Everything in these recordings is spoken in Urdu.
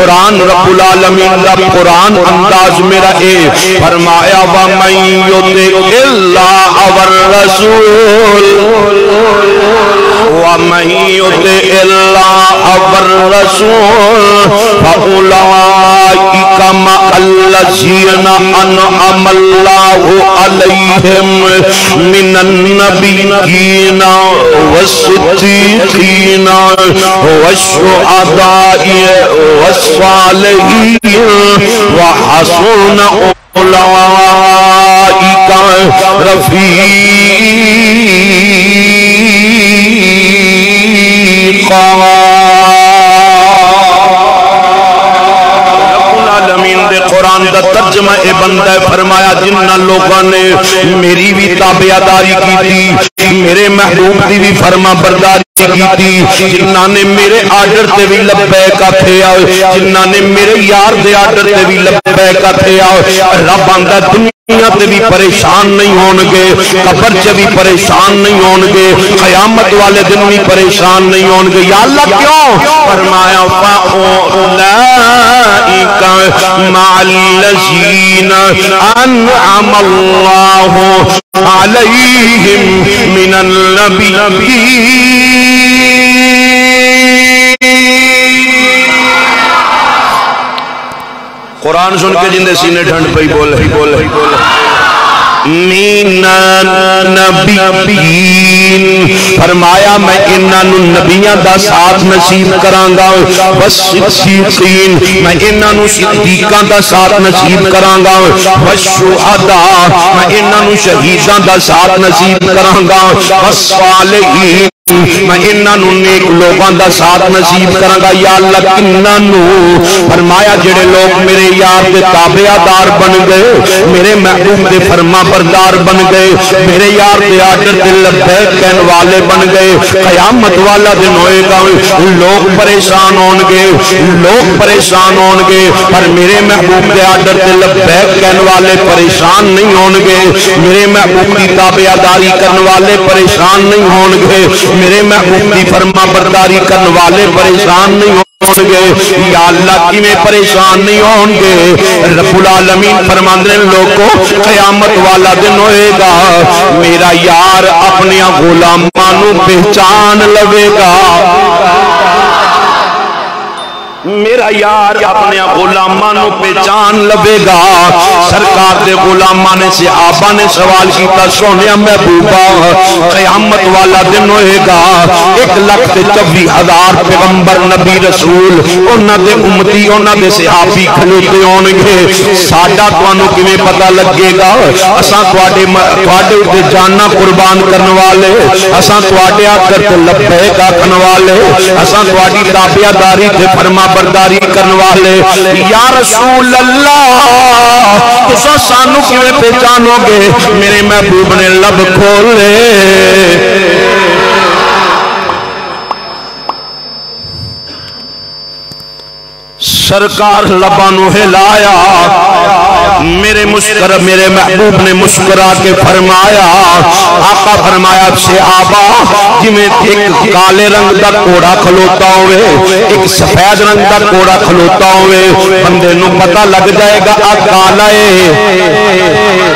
قرآن رب العالمین دا قرآن انداز میرا اے فرمایا وَمَن يُطِعِ اللَّهَ وَالرَّسُولَ وَمَن يُطِعِ اللَّهَ وَالرَّسُولَ فَأُولَئِكَ مَعَ الَّذِينَ أَنْعَمَ اللَّهُ عَلَيْهِمْ مِنَ النَّبِيِّينَ وَالصِّدِّيقِينَ وَالشُّهَدَاءِ وَالصَّالِحِينَ وَحَسُنَ أُولَئِكَ رفيقا قرآن دا ترجمہ اے بندہ فرمایا جنہ لوگوں نے میری بھی تابعداری کی تھی میرے محبوب دی بھی فرما برداری کی تھی جنہ نے میرے آرڈر تے بھی لبیک آتے آئے جنہ نے میرے یار دے آرڈر تے بھی لبیک آتے آئے رب آندہ دنیا تے بھی پریشان نہیں ہونگے قبر سے بھی پریشان نہیں ہونگے قیامت والے دن بھی پریشان نہیں ہونگے یا اللہ کیوں فرمایا فَأُولَئِكَ مَعَ الَّذِينَ أَنْعَمَ اللَّهُ عَلَيْهِمْ مِنَ النَّبِيِّينَ قرآن سن کے جندے سینے ٹھنڈ پہ بول مِنَ النَّبِيِّينَ فرمایا میں انہوں نبیاں دا ساتھ نصیب کرانگا والصدیقین میں انہوں صدیقاں دا ساتھ نصیب کرانگا والشہداء میں انہوں شہیداں دا ساتھ نصیب کرانگا والصالحین میں انہوں نیک لوگاں دا ساتھ نصیب کرانگا یا اللہ انہوں فرمایا جڑے لوگ میرے یار دے تابعدار بن گئے میرے محبوب دے فرما بردار بن گئے میرے یار دے آرڈر دے لبیک کہنے والے بن گئے قیامت والا دن ہوئے گا لوگ پریشان ہونگے پر میرے محبوب دے آرڈر دے لبیک کہنے والے پریشان نہیں ہونگے میرے محبوب کی تابعداری کرنے والے پریشان نہیں ہونگے میرے محبوب کی فرما برداری کرنے والے پریشان نہیں ہونگے یا اللہ کی میں پریشان نہیں ہونگے رب العالمین فرماندے لوگوں قیامت والا دن ہوئے گا میرا یار اپنے غلامانوں پہچان لگے گا میرا یار اپنے غلامانوں پہچان لبے گا سرکار دے غلامان نے صحابہ نے سوال کیتا سونیا محبوبہ قیامت والا دن ہوئے گا 1,24,000 پیغمبر نبی رسول انہاں دے امتی انہاں دے صحابی کھلوتے ہونگے ساڈا تانوں کیویں پتہ لگے گا اساں تواڈے تے جاناں قربان کرن والے اساں تواڈے آکر تے لبیک آکھن والے اساں تواڈی تابعداری تے فرما برداری کرنے والے یا رسول اللہ تسا سانو کیویں پہچانو گے میرے محبوب نے لب کھولے سرکار لبانو ہلایا میرے محبوب نے مسکرا کے فرمایا آقا فرمایا صحابہ جمیں ایک کالے رنگ دا کوڑا کھلوتا ہوئے ایک سفید رنگ دا کوڑا کھلوتا ہوئے بندے نو پتہ لگ جائے گا کالا ہے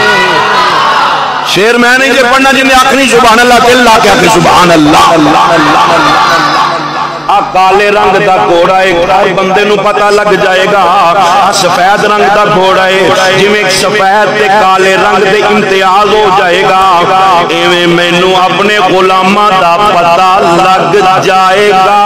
شیر میں نہیں جے پڑھنا جنہیں آخری سبحان اللہ دل لا کے آخری سبحان اللہ کالے رنگ دا گھوڑا ہے بندے نو پتہ لگ جائے گا سفید رنگ دا گھوڑا ہے جویں سفید تے کالے رنگ دے امتیاز ہو جائے گا ایویں مینوں اپنے غلاماں دا پتہ لگ جائے گا